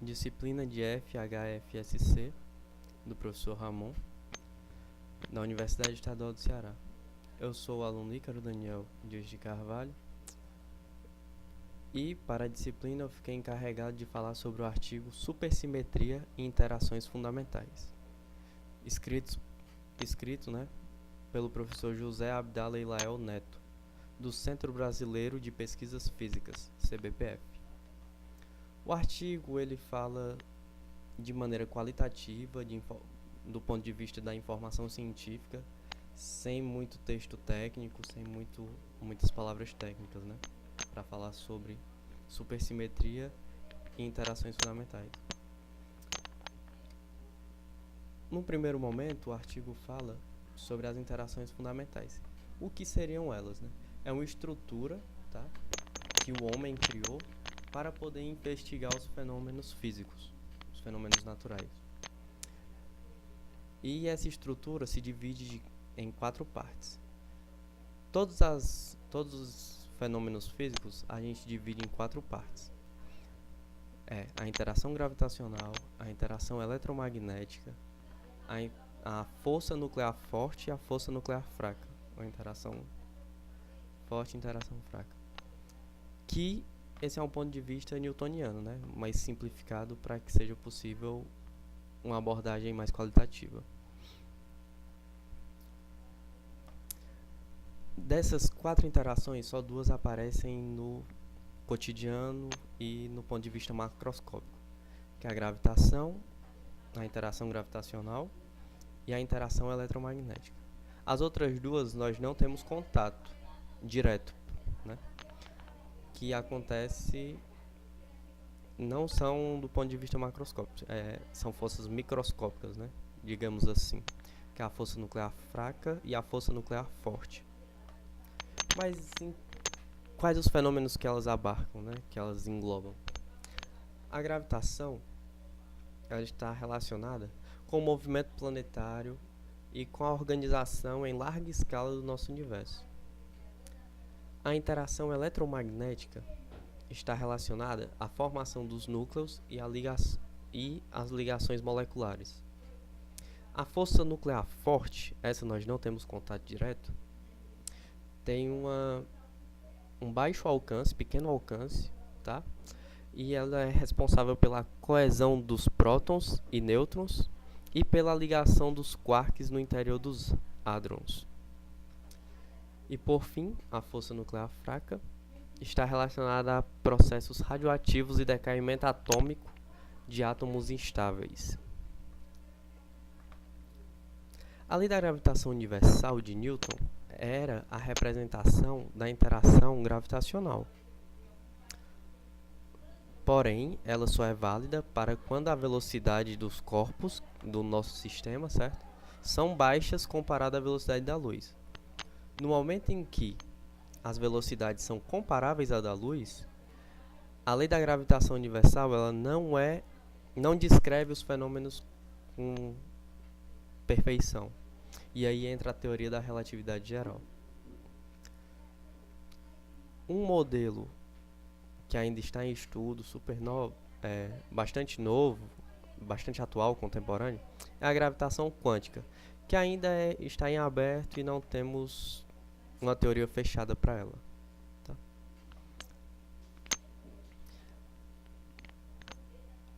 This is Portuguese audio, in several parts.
disciplina de FHFSC, do professor Ramon, da Universidade Estadual do Ceará. Eu sou o aluno Ícaro Daniel Dias de Carvalho e, para a disciplina, eu fiquei encarregado de falar sobre o artigo Supersimetria e Interações Fundamentais, escrito pelo professor José Abdala Ilael Neto, do Centro Brasileiro de Pesquisas Físicas, CBPF. O artigo ele fala de maneira qualitativa, do ponto de vista da informação científica, sem muito texto técnico, sem muitas palavras técnicas, né, para falar sobre supersimetria e interações fundamentais. No primeiro momento, o artigo fala sobre as interações fundamentais. O que seriam elas, né? É uma estrutura, tá, que o homem criou para poder investigar os fenômenos físicos, os fenômenos naturais. E essa estrutura se divide em 4 partes. Todos os fenômenos físicos a gente divide em 4 partes. A interação gravitacional, a interação eletromagnética, a força nuclear forte e a força nuclear fraca, ou interação forte e interação fraca. Que esse é um ponto de vista newtoniano, né? Mais simplificado para que seja possível uma abordagem mais qualitativa. Dessas 4 interações, só 2 aparecem no cotidiano e no ponto de vista macroscópico, que é a gravitação, a interação gravitacional e a interação eletromagnética. As outras 2 nós não temos contato direto, né? Que acontece, não são do ponto de vista macroscópico, são forças microscópicas, né? Digamos assim, que é a força nuclear fraca e a força nuclear forte. Mas quais os fenômenos que elas abarcam, né? Que elas englobam? A gravitação, ela está relacionada com o movimento planetário e com a organização em larga escala do nosso universo. A interação eletromagnética está relacionada à formação dos núcleos e as ligações moleculares. A força nuclear forte, essa nós não temos contato direto, tem um baixo alcance, pequeno alcance, tá? E ela é responsável pela coesão dos prótons e nêutrons e pela ligação dos quarks no interior dos hadrons. E por fim, a força nuclear fraca está relacionada a processos radioativos e decaimento atômico de átomos instáveis. A lei da gravitação universal de Newton era a representação da interação gravitacional. Porém, ela só é válida para quando a velocidade dos corpos do nosso sistema, certo, são baixas comparada à velocidade da luz. No momento em que as velocidades são comparáveis à da luz, a lei da gravitação universal ela não descreve os fenômenos com perfeição. E aí entra a teoria da relatividade geral. Um modelo que ainda está em estudo, bastante novo, bastante atual, contemporâneo, é a gravitação quântica, que ainda está em aberto e não temos uma teoria fechada para ela. Tá?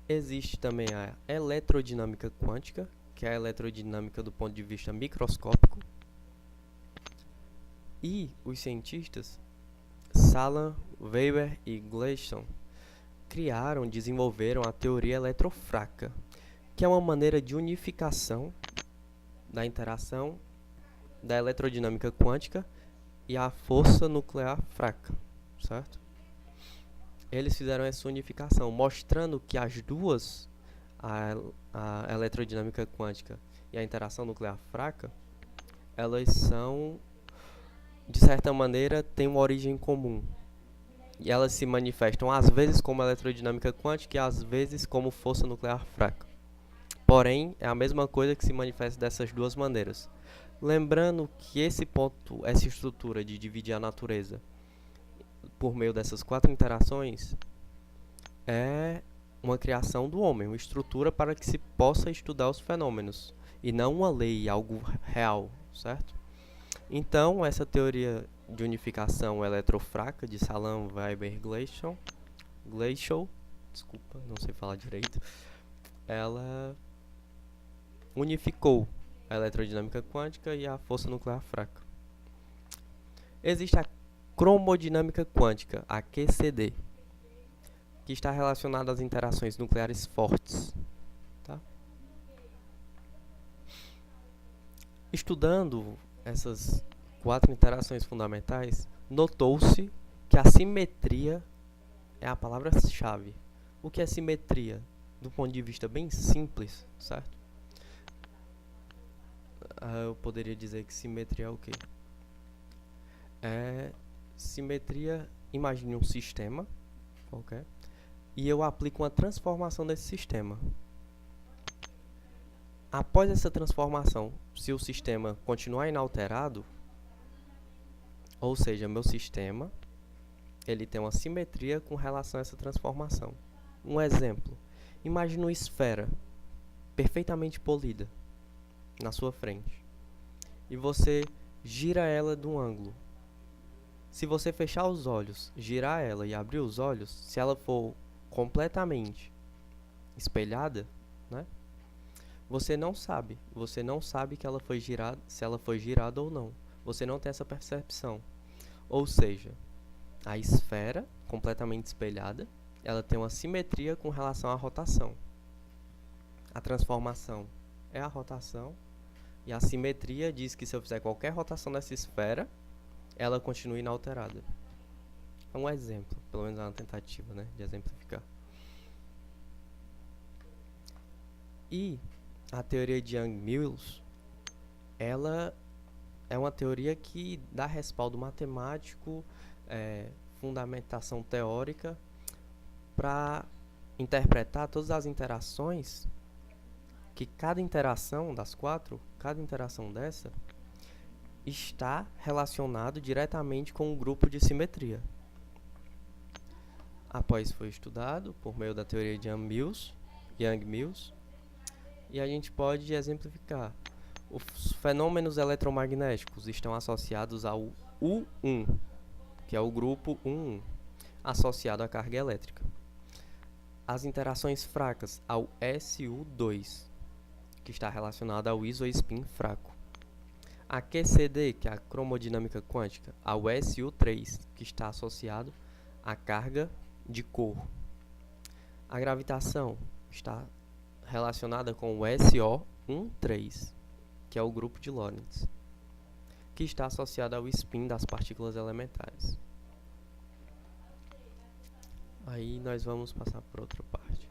Existe também a eletrodinâmica quântica, que é a eletrodinâmica do ponto de vista microscópico. E os cientistas Salan, Weber e Gleason desenvolveram a teoria eletrofraca, que é uma maneira de unificação da interação da eletrodinâmica quântica e a força nuclear fraca, certo? Eles fizeram essa unificação, mostrando que as duas, a eletrodinâmica quântica e a interação nuclear fraca, elas são, de certa maneira, têm uma origem comum. E elas se manifestam às vezes como eletrodinâmica quântica e às vezes como força nuclear fraca. Porém, é a mesma coisa que se manifesta dessas duas maneiras. Lembrando que essa estrutura de dividir a natureza por meio dessas 4 interações é uma criação do homem, uma estrutura para que se possa estudar os fenômenos, e não uma lei, algo real, certo? Então, essa teoria de unificação eletrofraca de Salam-Weber-Gleichau, desculpa, não sei falar direito, ela unificou a eletrodinâmica quântica e a força nuclear fraca. Existe a cromodinâmica quântica, a QCD, que está relacionada às interações nucleares fortes. Tá? Estudando essas 4 interações fundamentais, notou-se que a simetria é a palavra-chave. O que é simetria? Do ponto de vista bem simples, certo? Eu poderia dizer que simetria é o quê? Simetria, imagine um sistema qualquer, e eu aplico uma transformação nesse sistema. Após essa transformação, se o sistema continuar inalterado, ou seja, meu sistema, ele tem uma simetria com relação a essa transformação. Um exemplo, imagine uma esfera perfeitamente polida na sua frente, e você gira ela de um ângulo. Se você fechar os olhos, girar ela e abrir os olhos, se ela for completamente espelhada, né? Você não sabe que ela foi girada, se ela foi girada ou não. Você não tem essa percepção. Ou seja, a esfera completamente espelhada, ela tem uma simetria com relação à rotação. A transformação é a rotação, e a simetria diz que se eu fizer qualquer rotação nessa esfera, ela continua inalterada. É um exemplo, pelo menos é uma tentativa, né, de exemplificar. E a teoria de Young-Mills, ela é uma teoria que dá respaldo matemático, fundamentação teórica, para interpretar todas as interações, que cada interação das 4, cada interação dessa, está relacionado diretamente com um grupo de simetria. Após foi estudado por meio da teoria de Young-Mills, e a gente pode exemplificar. Os fenômenos eletromagnéticos estão associados ao U1, que é o grupo 1, associado à carga elétrica. As interações fracas ao SU2, que está relacionado ao isospin fraco. A QCD, que é a cromodinâmica quântica, ao SU3, que está associado à carga de corpo. A gravitação está relacionada com o SO13, que é o grupo de Lorentz, que está associado ao spin das partículas elementares. Aí nós vamos passar por outra parte.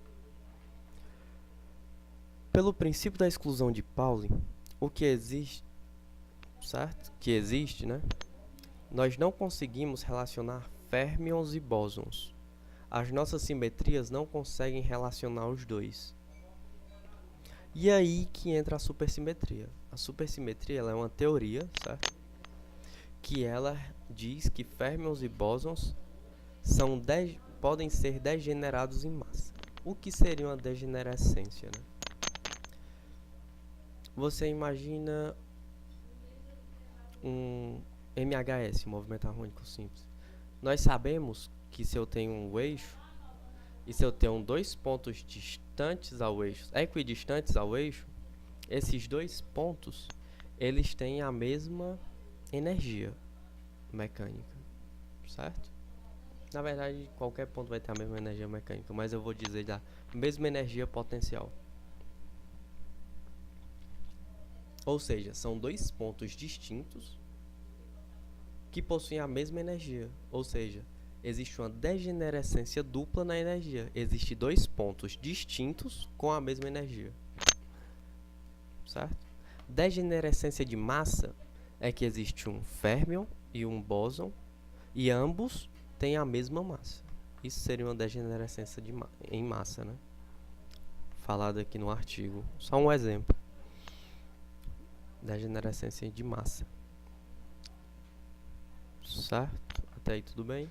Pelo princípio da exclusão de Pauli, o que existe, certo? Que existe, né? Nós não conseguimos relacionar férmions e bósons. As nossas simetrias não conseguem relacionar os dois. E aí que entra a supersimetria. A supersimetria ela é uma teoria, certo? Que ela diz que férmions e bósons podem ser degenerados em massa. O que seria uma degenerescência, né? Você imagina um MHS, um movimento harmônico simples. Nós sabemos que se eu tenho um eixo e se eu tenho 2 pontos distantes ao eixo, equidistantes ao eixo, esses 2 pontos, eles têm a mesma energia mecânica, certo? Na verdade, qualquer ponto vai ter a mesma energia mecânica, mas eu vou dizer da mesma energia potencial. Ou seja, são 2 pontos distintos que possuem a mesma energia. Ou seja, existe uma degenerescência dupla na energia. Existem 2 pontos distintos com a mesma energia. Certo? Degenerescência de massa é que existe um férmion e um bóson e ambos têm a mesma massa. Isso seria uma degenerescência em massa, né? Falado aqui no artigo. Só um exemplo. Degenerescência de massa. Certo? Até aí tudo bem?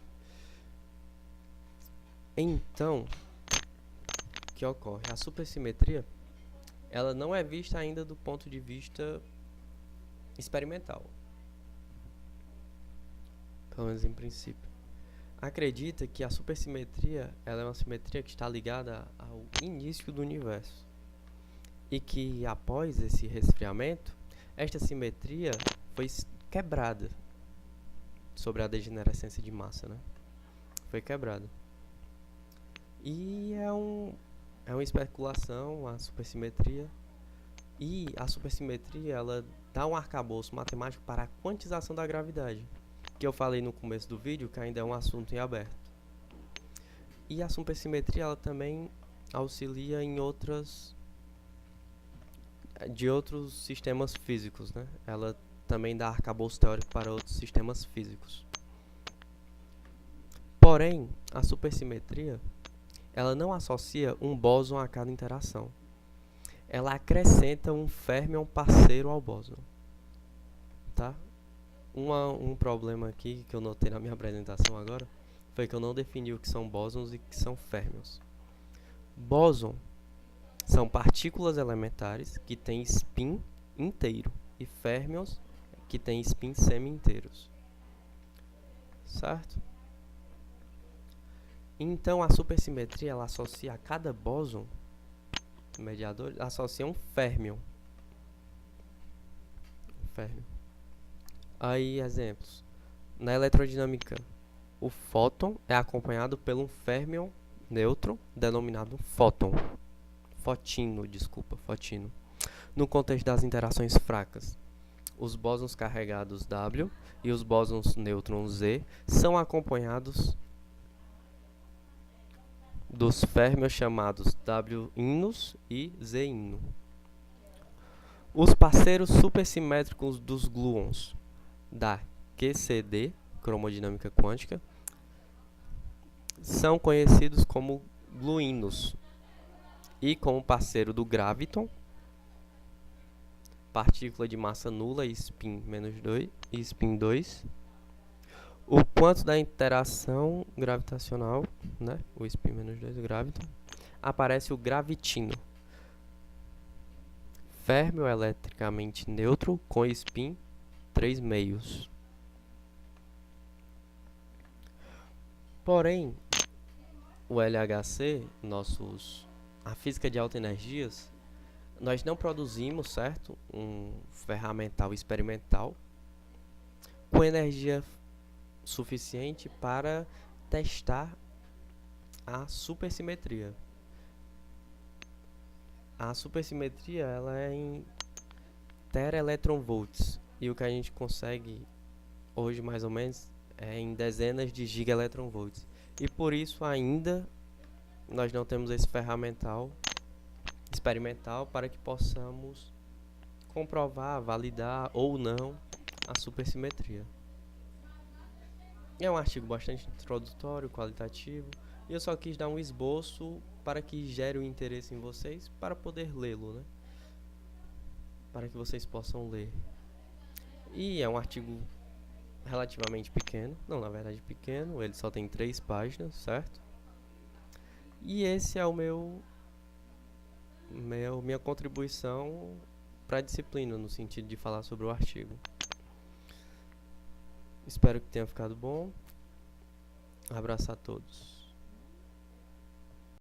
Então, que ocorre? A supersimetria, ela não é vista ainda do ponto de vista experimental, pelo menos em princípio. Acredita que a supersimetria, ela é uma simetria que está ligada ao início do universo e que após esse resfriamento, esta simetria foi quebrada sobre a degenerescência de massa, né? Foi quebrada. E é uma especulação a supersimetria. E a supersimetria, ela dá um arcabouço matemático para a quantização da gravidade, que eu falei no começo do vídeo, que ainda é um assunto em aberto. E a supersimetria, ela também auxilia em outros sistemas físicos, né? Ela também dá arcabouço teórico para outros sistemas físicos. Porém, a supersimetria, ela não associa um bóson a cada interação. Ela acrescenta um férmion parceiro ao bóson. Tá? Um problema aqui que eu notei na minha apresentação agora foi que eu não defini o que são bósons e o que são férmions. Bóson são partículas elementares que têm spin inteiro e férmions que têm spin semi-inteiros. Certo? Então a supersimetria, ela associa a cada bóson mediador, associa um férmion. Aí, exemplos. Na eletrodinâmica, o fóton é acompanhado por um férmion nêutron denominado fóton. Fotino. No contexto das interações fracas, os bósons carregados W e os bósons nêutrons Z são acompanhados dos férmions chamados W-inus e Z-ino. Os parceiros supersimétricos dos gluons da QCD, cromodinâmica quântica, são conhecidos como gluinos. E como parceiro do graviton, partícula de massa nula e spin -2 e spin 2, o quanto da interação gravitacional, né, o spin -2, o graviton, aparece o gravitino, férmio eletricamente neutro com spin 3 meios. Porém, o LHC, a física de alta energias, nós não produzimos, certo, um ferramental experimental com energia suficiente para testar a supersimetria. A supersimetria, ela é em teraelectronvolts e o que a gente consegue hoje mais ou menos é em dezenas de gigaelectronvolts. E por isso ainda nós não temos esse ferramental experimental para que possamos comprovar, validar ou não a supersimetria. É um artigo bastante introdutório, qualitativo, e eu só quis dar um esboço para que gere o interesse em vocês para poder lê-lo, né? Para que vocês possam ler. E é um artigo relativamente pequeno, não, na verdade pequeno, ele só tem 3 páginas, certo? E esse é o minha contribuição para a disciplina, no sentido de falar sobre o artigo. Espero que tenha ficado bom. Abraço a todos.